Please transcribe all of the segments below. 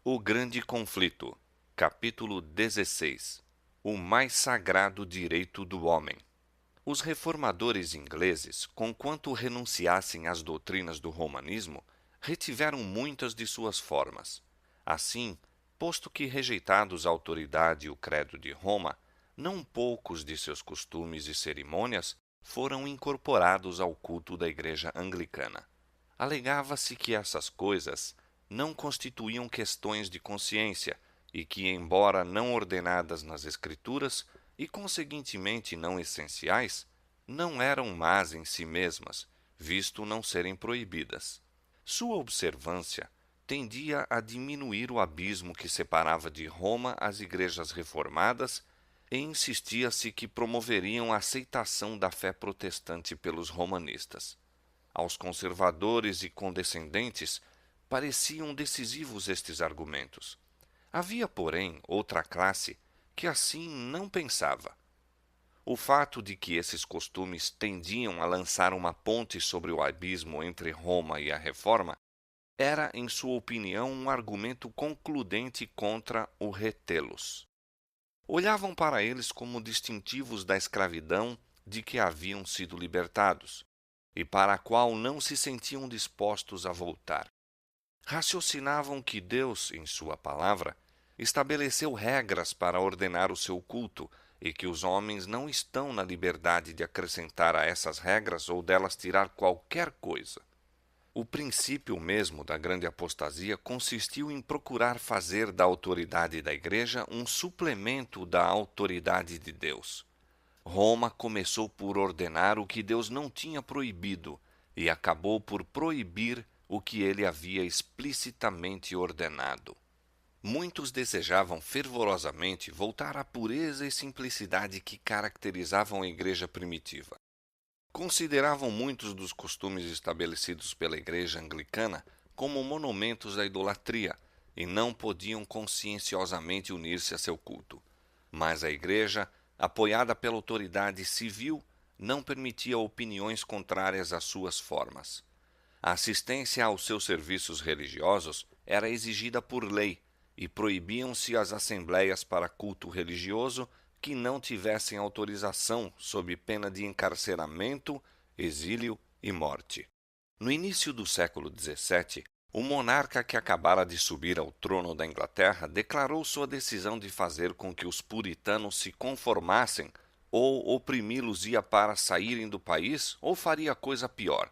O Grande Conflito, capítulo 16. O mais sagrado direito do homem. Os reformadores ingleses, conquanto renunciassem às doutrinas do romanismo, retiveram muitas de suas formas. Assim, posto que rejeitados a autoridade e o credo de Roma, não poucos de seus costumes e cerimônias foram incorporados ao culto da Igreja Anglicana. Alegava-se que essas coisas não constituíam questões de consciência e que, embora não ordenadas nas Escrituras e, conseguintemente, não essenciais, não eram más em si mesmas, visto não serem proibidas. Sua observância tendia a diminuir o abismo que separava de Roma as igrejas reformadas e insistia-se que promoveriam a aceitação da fé protestante pelos romanistas. Aos conservadores e condescendentes pareciam decisivos estes argumentos. Havia, porém, outra classe que assim não pensava. O fato de que esses costumes tendiam a lançar uma ponte sobre o abismo entre Roma e a Reforma era, em sua opinião, um argumento concludente contra o retê-los. Olhavam para eles como distintivos da escravidão de que haviam sido libertados, e para a qual não se sentiam dispostos a voltar. Raciocinavam que Deus, em sua palavra, estabeleceu regras para ordenar o seu culto e que os homens não estão na liberdade de acrescentar a essas regras ou delas tirar qualquer coisa. O princípio mesmo da grande apostasia consistiu em procurar fazer da autoridade da Igreja um suplemento da autoridade de Deus. Roma começou por ordenar o que Deus não tinha proibido e acabou por proibir o que ele havia explicitamente ordenado. Muitos desejavam fervorosamente voltar à pureza e simplicidade que caracterizavam a igreja primitiva. Consideravam muitos dos costumes estabelecidos pela igreja anglicana como monumentos à idolatria e não podiam conscienciosamente unir-se a seu culto. Mas a igreja, apoiada pela autoridade civil, não permitia opiniões contrárias às suas formas. A assistência aos seus serviços religiosos era exigida por lei e proibiam-se as assembleias para culto religioso que não tivessem autorização sob pena de encarceramento, exílio e morte. No início do século XVII, o monarca que acabara de subir ao trono da Inglaterra declarou sua decisão de fazer com que os puritanos se conformassem ou oprimi-los ia para saírem do país ou faria coisa pior.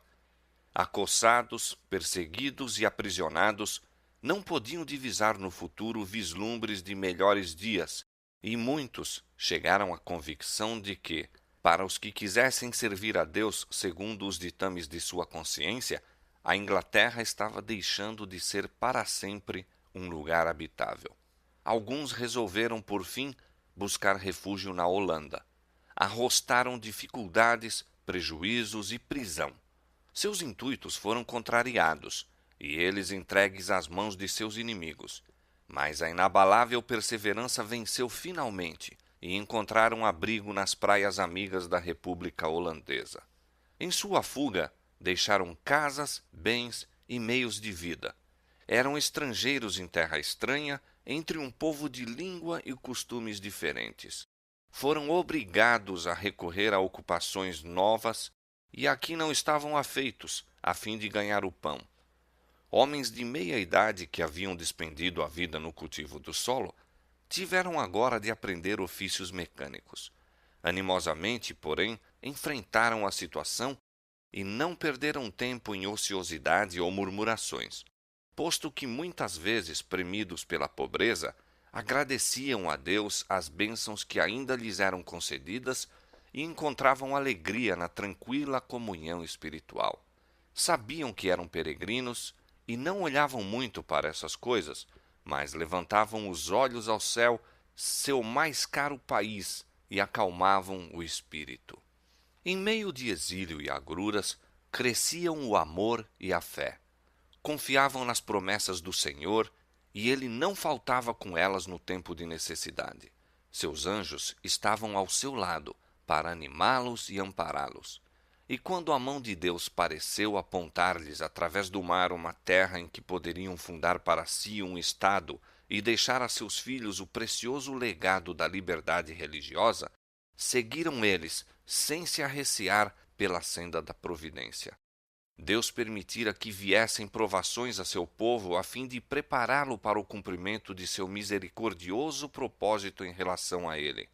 Acossados, perseguidos e aprisionados, não podiam divisar no futuro vislumbres de melhores dias, e muitos chegaram à convicção de que, para os que quisessem servir a Deus segundo os ditames de sua consciência, a Inglaterra estava deixando de ser para sempre um lugar habitável. Alguns resolveram, por fim, buscar refúgio na Holanda. Arrostaram dificuldades, prejuízos e prisão. Seus intuitos foram contrariados, e eles entregues às mãos de seus inimigos. Mas a inabalável perseverança venceu finalmente, e encontraram abrigo nas praias amigas da República Holandesa. Em sua fuga, deixaram casas, bens e meios de vida. Eram estrangeiros em terra estranha, entre um povo de língua e costumes diferentes. Foram obrigados a recorrer a ocupações novas e a que não estavam afeitos, a fim de ganhar o pão. Homens de meia idade que haviam despendido a vida no cultivo do solo, tiveram agora de aprender ofícios mecânicos. Animosamente, porém, enfrentaram a situação e não perderam tempo em ociosidade ou murmurações, posto que muitas vezes, premidos pela pobreza, agradeciam a Deus as bênçãos que ainda lhes eram concedidas e encontravam alegria na tranquila comunhão espiritual. Sabiam que eram peregrinos e não olhavam muito para essas coisas, mas levantavam os olhos ao céu, seu mais caro país, e acalmavam o espírito. Em meio de exílio e agruras, cresciam o amor e a fé. Confiavam nas promessas do Senhor, e ele não faltava com elas no tempo de necessidade. Seus anjos estavam ao seu lado, para animá-los e ampará-los. E quando a mão de Deus pareceu apontar-lhes através do mar uma terra em que poderiam fundar para si um estado e deixar a seus filhos o precioso legado da liberdade religiosa, seguiram eles, sem se arreciar, pela senda da providência. Deus permitira que viessem provações a seu povo a fim de prepará-lo para o cumprimento de seu misericordioso propósito em relação a ele.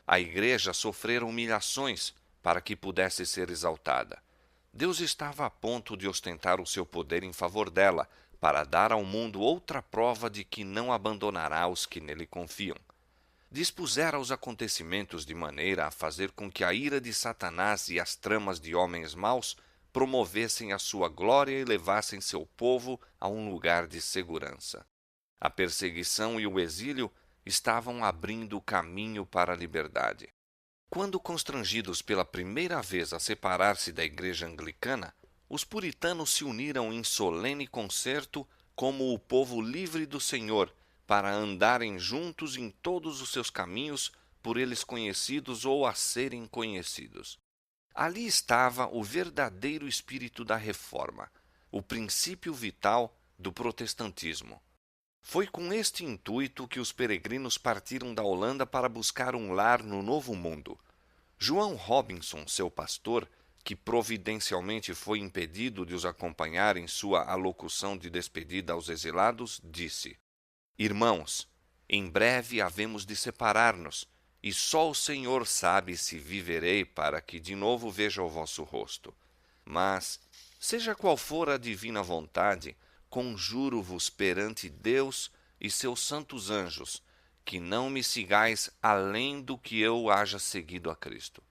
A igreja sofrera humilhações para que pudesse ser exaltada. Deus estava a ponto de ostentar o seu poder em favor dela, para dar ao mundo outra prova de que não abandonará os que nele confiam. Dispusera os acontecimentos de maneira a fazer com que a ira de Satanás e as tramas de homens maus promovessem a sua glória e levassem seu povo a um lugar de segurança. A perseguição e o exílio estavam abrindo o caminho para a liberdade. Quando constrangidos pela primeira vez a separar-se da igreja anglicana, os puritanos se uniram em solene concerto como o povo livre do Senhor, para andarem juntos em todos os seus caminhos, por eles conhecidos ou a serem conhecidos. Ali estava o verdadeiro espírito da reforma, o princípio vital do protestantismo. Foi com este intuito que os peregrinos partiram da Holanda para buscar um lar no Novo Mundo. João Robinson, seu pastor, que providencialmente foi impedido de os acompanhar em sua alocução de despedida aos exilados, disse: Irmãos, em breve havemos de separar-nos, e só o Senhor sabe se viverei para que de novo veja o vosso rosto. Mas, seja qual for a divina vontade, conjuro-vos perante Deus e seus santos anjos, que não me sigais além do que eu haja seguido a Cristo.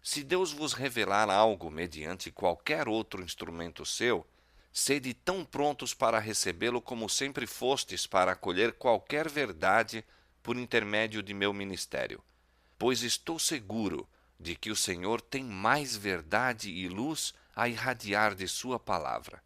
Se Deus vos revelar algo mediante qualquer outro instrumento seu, sede tão prontos para recebê-lo como sempre fostes para acolher qualquer verdade por intermédio de meu ministério. Pois estou seguro de que o Senhor tem mais verdade e luz a irradiar de sua palavra.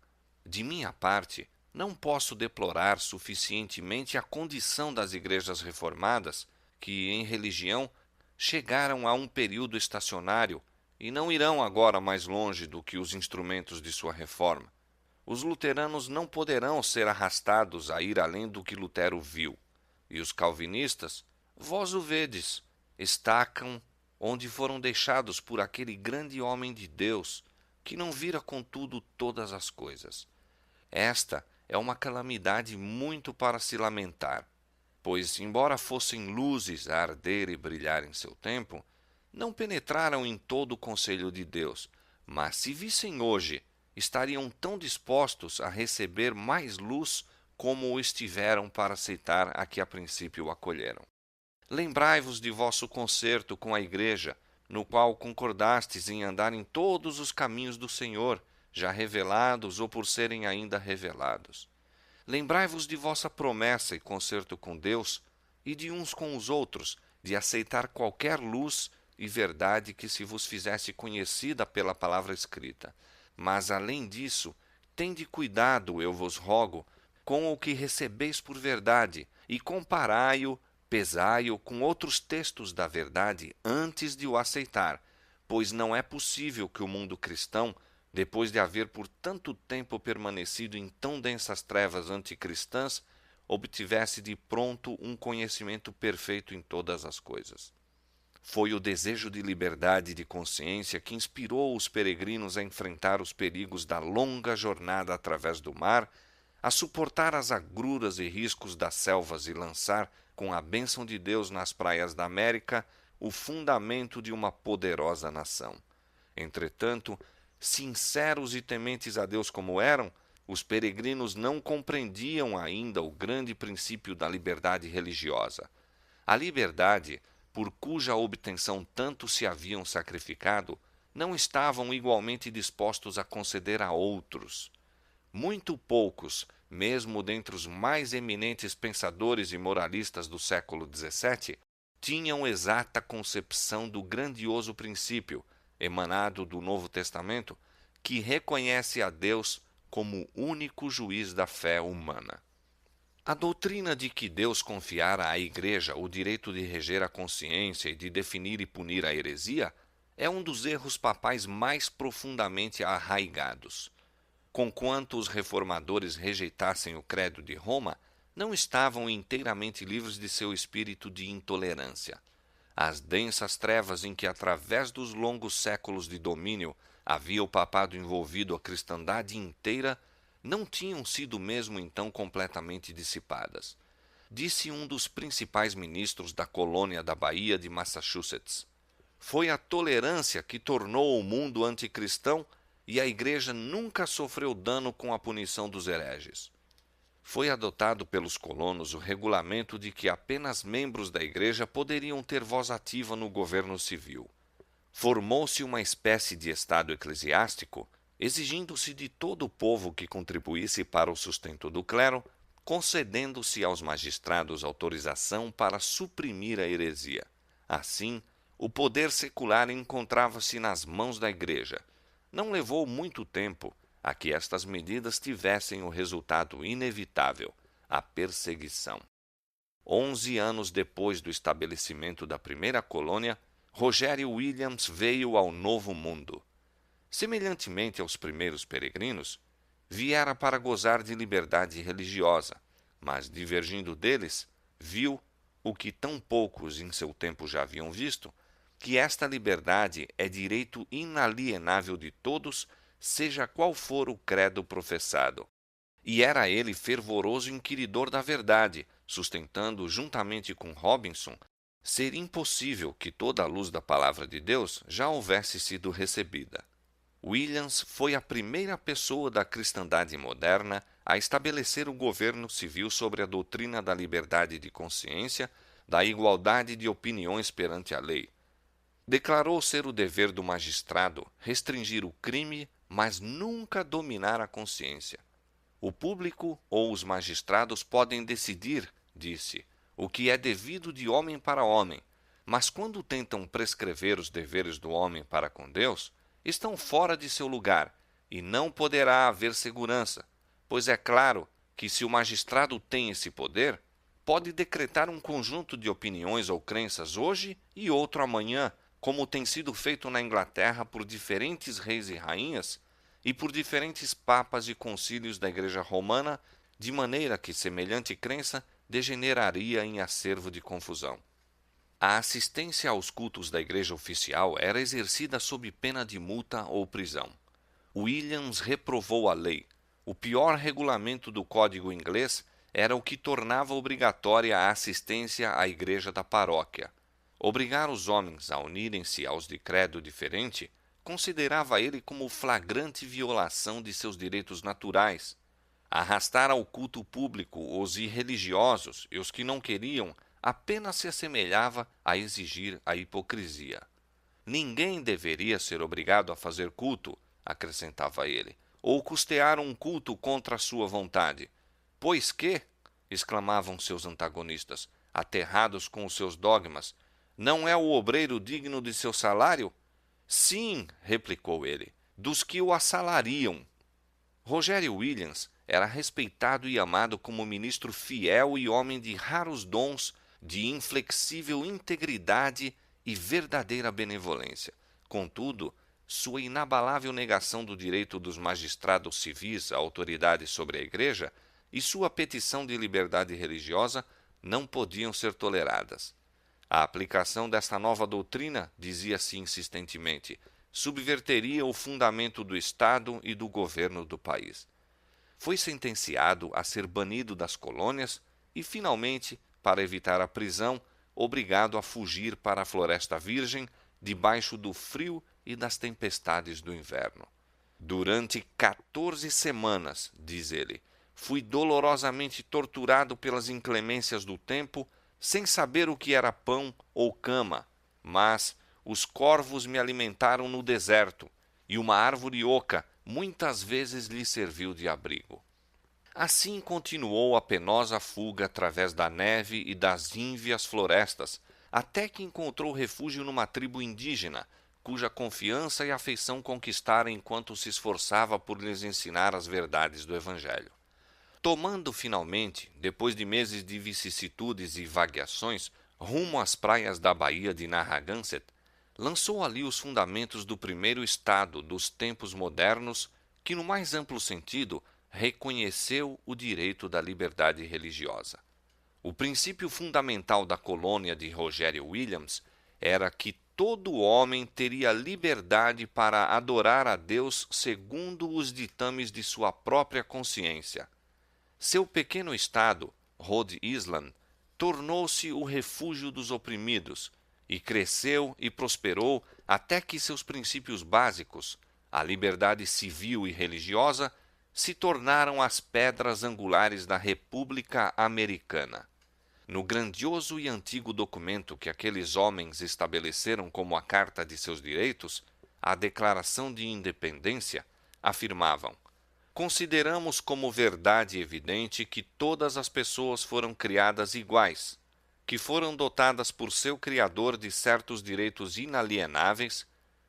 De minha parte, não posso deplorar suficientemente a condição das igrejas reformadas, que, em religião, chegaram a um período estacionário e não irão agora mais longe do que os instrumentos de sua reforma. Os luteranos não poderão ser arrastados a ir além do que Lutero viu. E os calvinistas, vós o vedes, estacam onde foram deixados por aquele grande homem de Deus, que não vira contudo todas as coisas. Esta é uma calamidade muito para se lamentar, pois, embora fossem luzes a arder e brilhar em seu tempo, não penetraram em todo o conselho de Deus, mas se vissem hoje, estariam tão dispostos a receber mais luz como o estiveram para aceitar a que a princípio acolheram. Lembrai-vos de vosso concerto com a igreja, no qual concordastes em andar em todos os caminhos do Senhor, já revelados ou por serem ainda revelados. Lembrai-vos de vossa promessa e concerto com Deus e de uns com os outros, de aceitar qualquer luz e verdade que se vos fizesse conhecida pela palavra escrita. Mas, além disso, tende cuidado, eu vos rogo, com o que recebeis por verdade, e comparai-o, pesai-o com outros textos da verdade antes de o aceitar, pois não é possível que o mundo cristão, depois de haver por tanto tempo permanecido em tão densas trevas anticristãs, obtivesse de pronto um conhecimento perfeito em todas as coisas. Foi o desejo de liberdade de consciência que inspirou os peregrinos a enfrentar os perigos da longa jornada através do mar, a suportar as agruras e riscos das selvas e lançar, com a bênção de Deus nas praias da América, o fundamento de uma poderosa nação. Entretanto, sinceros e tementes a Deus como eram, os peregrinos não compreendiam ainda o grande princípio da liberdade religiosa. A liberdade, por cuja obtenção tanto se haviam sacrificado, não estavam igualmente dispostos a conceder a outros. Muito poucos, mesmo dentre os mais eminentes pensadores e moralistas do século XVII, tinham exata concepção do grandioso princípio, emanado do Novo Testamento, que reconhece a Deus como único juiz da fé humana. A doutrina de que Deus confiara à Igreja o direito de reger a consciência e de definir e punir a heresia é um dos erros papais mais profundamente arraigados. Conquanto os reformadores rejeitassem o credo de Roma, não estavam inteiramente livres de seu espírito de intolerância. As densas trevas em que, através dos longos séculos de domínio, havia o papado envolvido a cristandade inteira, não tinham sido mesmo então completamente dissipadas. Disse um dos principais ministros da colônia da Baía de Massachusetts: foi a tolerância que tornou o mundo anticristão e a Igreja nunca sofreu dano com a punição dos hereges. Foi adotado pelos colonos o regulamento de que apenas membros da Igreja poderiam ter voz ativa no governo civil. Formou-se uma espécie de estado eclesiástico, exigindo-se de todo o povo que contribuísse para o sustento do clero, concedendo-se aos magistrados autorização para suprimir a heresia. Assim, o poder secular encontrava-se nas mãos da Igreja. Não levou muito tempo a que estas medidas tivessem o resultado inevitável, a perseguição. 11 anos depois do estabelecimento da primeira colônia, Rogério Williams veio ao Novo Mundo. Semelhantemente aos primeiros peregrinos, viera para gozar de liberdade religiosa, mas, divergindo deles, viu, o que tão poucos em seu tempo já haviam visto, que esta liberdade é direito inalienável de todos, seja qual for o credo professado. E era ele fervoroso inquiridor da verdade, sustentando, juntamente com Robinson, ser impossível que toda a luz da palavra de Deus já houvesse sido recebida. Williams foi a primeira pessoa da cristandade moderna a estabelecer o governo civil sobre a doutrina da liberdade de consciência, da igualdade de opiniões perante a lei. Declarou ser o dever do magistrado restringir o crime, mas nunca dominar a consciência. O público ou os magistrados podem decidir, disse, o que é devido de homem para homem, mas quando tentam prescrever os deveres do homem para com Deus, estão fora de seu lugar, e não poderá haver segurança, pois é claro que se o magistrado tem esse poder, pode decretar um conjunto de opiniões ou crenças hoje e outro amanhã, como tem sido feito na Inglaterra por diferentes reis e rainhas e por diferentes papas e concílios da Igreja Romana, de maneira que semelhante crença degeneraria em acervo de confusão. A assistência aos cultos da Igreja oficial era exercida sob pena de multa ou prisão. Williams reprovou a lei. O pior regulamento do Código Inglês era o que tornava obrigatória a assistência à igreja da paróquia. Obrigar os homens a unirem-se aos de credo diferente considerava ele como flagrante violação de seus direitos naturais. Arrastar ao culto público os irreligiosos e os que não queriam apenas se assemelhava a exigir a hipocrisia. Ninguém deveria ser obrigado a fazer culto, acrescentava ele, ou custear um culto contra a sua vontade. Pois que, exclamavam seus antagonistas, aterrados com os seus dogmas, não é o obreiro digno de seu salário? Sim, replicou ele, dos que o assalariam. Rogério Williams era respeitado e amado como ministro fiel e homem de raros dons, de inflexível integridade e verdadeira benevolência. Contudo, sua inabalável negação do direito dos magistrados civis à autoridade sobre a Igreja e sua petição de liberdade religiosa não podiam ser toleradas. A aplicação desta nova doutrina, dizia-se insistentemente, subverteria o fundamento do Estado e do governo do país. Foi sentenciado a ser banido das colônias e, finalmente, para evitar a prisão, obrigado a fugir para a Floresta Virgem, debaixo do frio e das tempestades do inverno. Durante 14 semanas, diz ele, fui dolorosamente torturado pelas inclemências do tempo, sem saber o que era pão ou cama, mas os corvos me alimentaram no deserto, e uma árvore oca muitas vezes lhe serviu de abrigo. Assim continuou a penosa fuga através da neve e das ínvias florestas, até que encontrou refúgio numa tribo indígena, cuja confiança e afeição conquistara enquanto se esforçava por lhes ensinar as verdades do Evangelho. Tomando finalmente, depois de meses de vicissitudes e vagueações, rumo às praias da Baía de Narragansett, lançou ali os fundamentos do primeiro Estado dos tempos modernos, que, no mais amplo sentido, reconheceu o direito da liberdade religiosa. O princípio fundamental da colônia de Rogério Williams era que todo homem teria liberdade para adorar a Deus segundo os ditames de sua própria consciência. Seu pequeno estado, Rhode Island, tornou-se o refúgio dos oprimidos e cresceu e prosperou até que seus princípios básicos, a liberdade civil e religiosa, se tornaram as pedras angulares da República Americana. No grandioso e antigo documento que aqueles homens estabeleceram como a Carta de seus Direitos, a Declaração de Independência, afirmavam: consideramos como verdade evidente que todas as pessoas foram criadas iguais, que foram dotadas por seu Criador de certos direitos inalienáveis,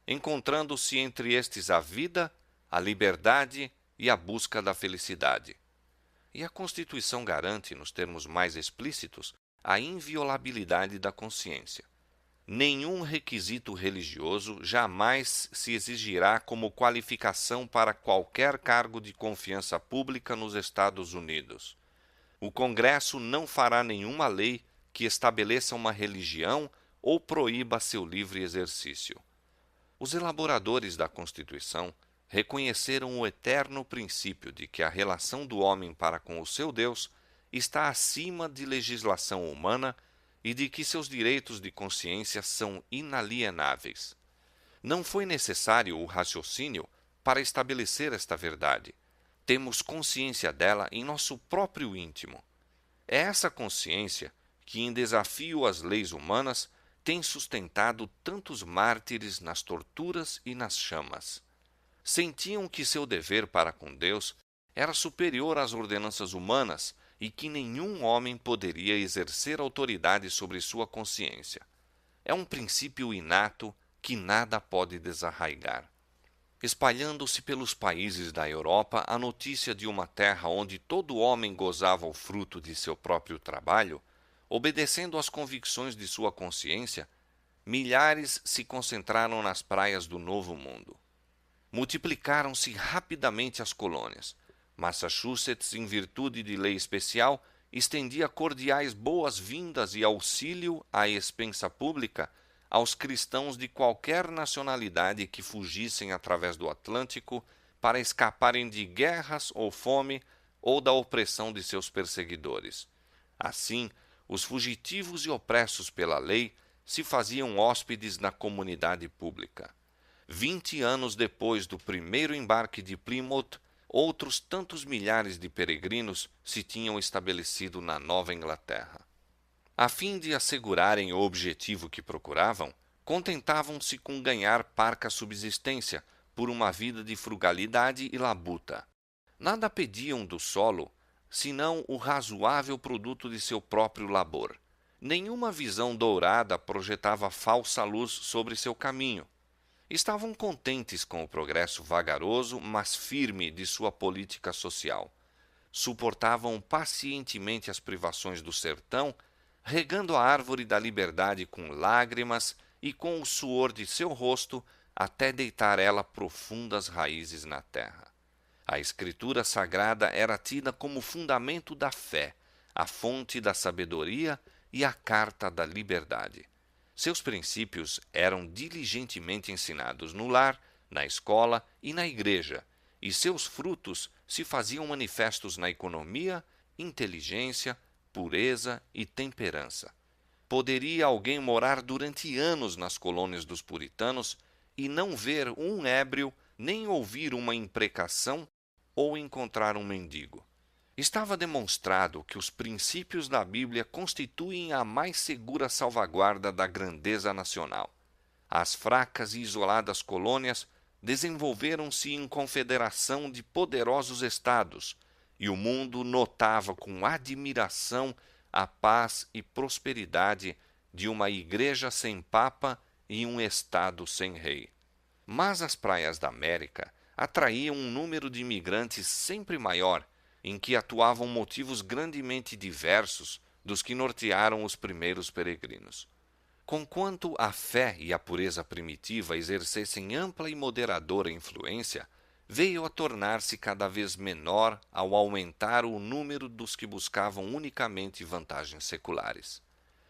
encontrando-se entre estes a vida, a liberdade e a busca da felicidade. E a Constituição garante, nos termos mais explícitos, a inviolabilidade da consciência. Nenhum requisito religioso jamais se exigirá como qualificação para qualquer cargo de confiança pública nos Estados Unidos. O Congresso não fará nenhuma lei que estabeleça uma religião ou proíba seu livre exercício. Os elaboradores da Constituição reconheceram o eterno princípio de que a relação do homem para com o seu Deus está acima de legislação humana e de que seus direitos de consciência são inalienáveis. Não foi necessário o raciocínio para estabelecer esta verdade. Temos consciência dela em nosso próprio íntimo. É essa consciência que, em desafio às leis humanas, tem sustentado tantos mártires nas torturas e nas chamas. Sentiam que seu dever para com Deus era superior às ordenanças humanas e que nenhum homem poderia exercer autoridade sobre sua consciência. É um princípio inato que nada pode desarraigar. Espalhando-se pelos países da Europa a notícia de uma terra onde todo homem gozava o fruto de seu próprio trabalho, obedecendo às convicções de sua consciência, milhares se concentraram nas praias do Novo Mundo. Multiplicaram-se rapidamente as colônias. Massachusetts, em virtude de lei especial, estendia cordiais boas-vindas e auxílio à expensa pública aos cristãos de qualquer nacionalidade que fugissem através do Atlântico para escaparem de guerras ou fome ou da opressão de seus perseguidores. Assim, os fugitivos e opressos pela lei se faziam hóspedes na comunidade pública. 20 anos depois do primeiro embarque de Plymouth, outros tantos milhares de peregrinos se tinham estabelecido na Nova Inglaterra. A fim de assegurarem o objetivo que procuravam, contentavam-se com ganhar parca subsistência por uma vida de frugalidade e labuta. Nada pediam do solo, senão o razoável produto de seu próprio labor. Nenhuma visão dourada projetava falsa luz sobre seu caminho. Estavam contentes com o progresso vagaroso, mas firme de sua política social. Suportavam pacientemente as privações do sertão, regando a árvore da liberdade com lágrimas e com o suor de seu rosto até deitar ela profundas raízes na terra. A Escritura Sagrada era tida como fundamento da fé, a fonte da sabedoria e a carta da liberdade. Seus princípios eram diligentemente ensinados no lar, na escola e na igreja, e seus frutos se faziam manifestos na economia, inteligência, pureza e temperança. Poderia alguém morar durante anos nas colônias dos puritanos e não ver um ébrio, nem ouvir uma imprecação ou encontrar um mendigo. Estava demonstrado que os princípios da Bíblia constituem a mais segura salvaguarda da grandeza nacional. As fracas e isoladas colônias desenvolveram-se em confederação de poderosos estados, e o mundo notava com admiração a paz e prosperidade de uma igreja sem papa e um estado sem rei. Mas as praias da América atraíam um número de imigrantes sempre maior, em que atuavam motivos grandemente diversos dos que nortearam os primeiros peregrinos. Conquanto a fé e a pureza primitiva exercessem ampla e moderadora influência, veio a tornar-se cada vez menor ao aumentar o número dos que buscavam unicamente vantagens seculares.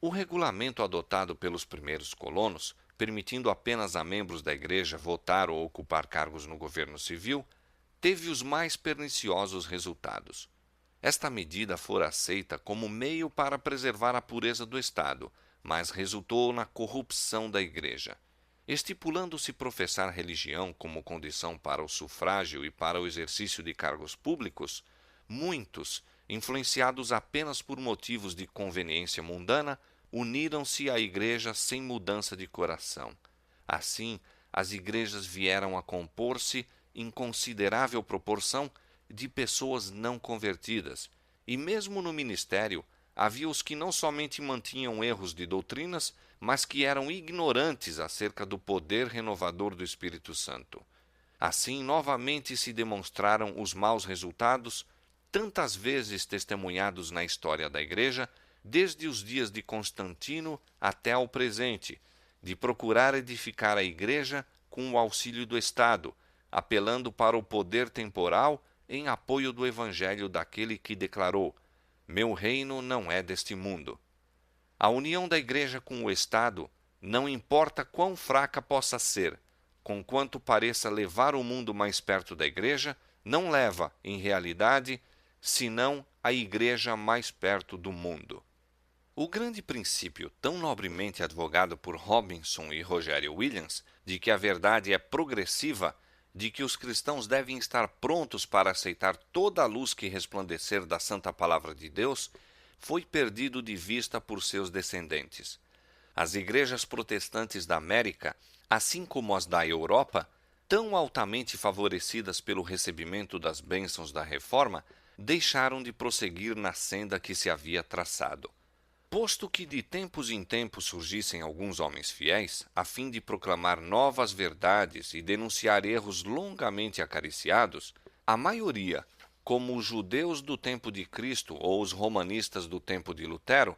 O regulamento adotado pelos primeiros colonos, permitindo apenas a membros da Igreja votar ou ocupar cargos no governo civil, teve os mais perniciosos resultados. Esta medida fora aceita como meio para preservar a pureza do Estado, mas resultou na corrupção da Igreja. Estipulando-se professar religião como condição para o sufrágio e para o exercício de cargos públicos, muitos, influenciados apenas por motivos de conveniência mundana, uniram-se à Igreja sem mudança de coração. Assim, as igrejas vieram a compor-se, em considerável proporção, de pessoas não convertidas, e mesmo no ministério havia os que não somente mantinham erros de doutrinas, mas que eram ignorantes acerca do poder renovador do Espírito Santo. Assim, novamente se demonstraram os maus resultados, tantas vezes testemunhados na história da Igreja, desde os dias de Constantino até ao presente, de procurar edificar a Igreja com o auxílio do Estado, apelando para o poder temporal em apoio do Evangelho daquele que declarou: "Meu reino não é deste mundo". A união da Igreja com o Estado, não importa quão fraca possa ser, conquanto pareça levar o mundo mais perto da Igreja, não leva, em realidade, senão a Igreja mais perto do mundo. O grande princípio, tão nobremente advogado por Robinson e Rogério Williams, de que a verdade é progressiva, de que os cristãos devem estar prontos para aceitar toda a luz que resplandecer da santa palavra de Deus, foi perdido de vista por seus descendentes. As igrejas protestantes da América, assim como as da Europa, tão altamente favorecidas pelo recebimento das bênçãos da Reforma, deixaram de prosseguir na senda que se havia traçado. Posto que de tempos em tempos surgissem alguns homens fiéis, a fim de proclamar novas verdades e denunciar erros longamente acariciados, a maioria, como os judeus do tempo de Cristo ou os romanistas do tempo de Lutero,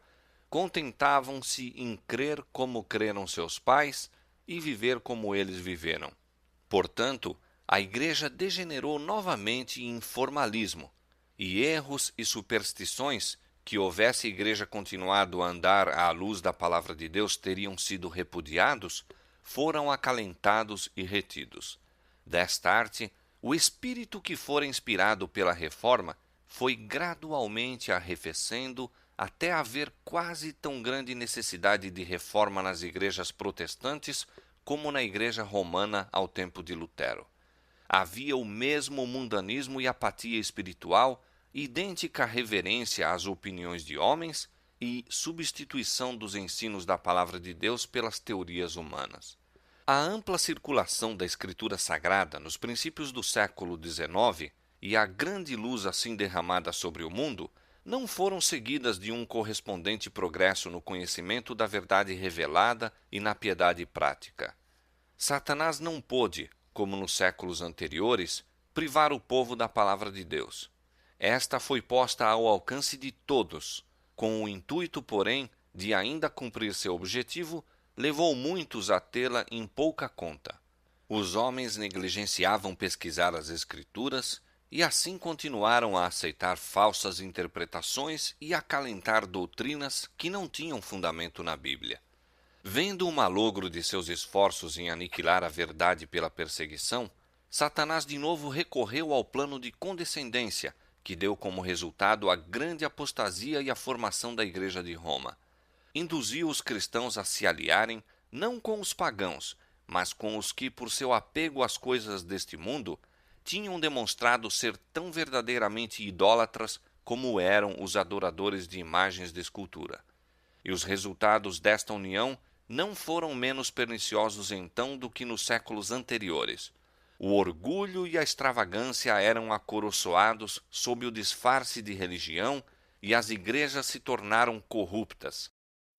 contentavam-se em crer como creram seus pais e viver como eles viveram. Portanto, a Igreja degenerou novamente em formalismo, e erros e superstições que houvesse Igreja continuado a andar à luz da palavra de Deus teriam sido repudiados, foram acalentados e retidos. Desta arte, o espírito que fora inspirado pela Reforma foi gradualmente arrefecendo até haver quase tão grande necessidade de reforma nas igrejas protestantes como na Igreja Romana ao tempo de Lutero. Havia o mesmo mundanismo e apatia espiritual, idêntica reverência às opiniões de homens e substituição dos ensinos da palavra de Deus pelas teorias humanas. A ampla circulação da Escritura Sagrada nos princípios do século XIX e a grande luz assim derramada sobre o mundo não foram seguidas de um correspondente progresso no conhecimento da verdade revelada e na piedade prática. Satanás não pôde, como nos séculos anteriores, privar o povo da palavra de Deus. Esta foi posta ao alcance de todos, com o intuito, porém, de ainda cumprir seu objetivo, levou muitos a tê-la em pouca conta. Os homens negligenciavam pesquisar as Escrituras e assim continuaram a aceitar falsas interpretações e acalentar doutrinas que não tinham fundamento na Bíblia. Vendo o malogro de seus esforços em aniquilar a verdade pela perseguição, Satanás de novo recorreu ao plano de condescendência, que deu como resultado a grande apostasia e a formação da Igreja de Roma. Induziu os cristãos a se aliarem não com os pagãos, mas com os que, por seu apego às coisas deste mundo, tinham demonstrado ser tão verdadeiramente idólatras como eram os adoradores de imagens de escultura. E os resultados desta união não foram menos perniciosos então do que nos séculos anteriores. O orgulho e a extravagância eram acoroçoados sob o disfarce de religião e as igrejas se tornaram corruptas.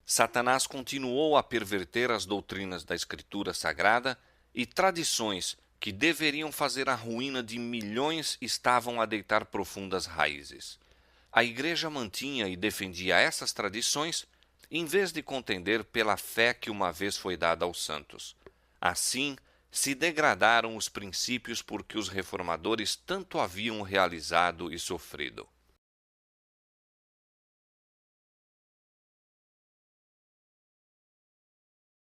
Satanás continuou a perverter as doutrinas da Escritura Sagrada e tradições que deveriam fazer a ruína de milhões estavam a deitar profundas raízes. A Igreja mantinha e defendia essas tradições em vez de contender pela fé que uma vez foi dada aos santos. Assim, se degradaram os princípios por que os reformadores tanto haviam realizado e sofrido.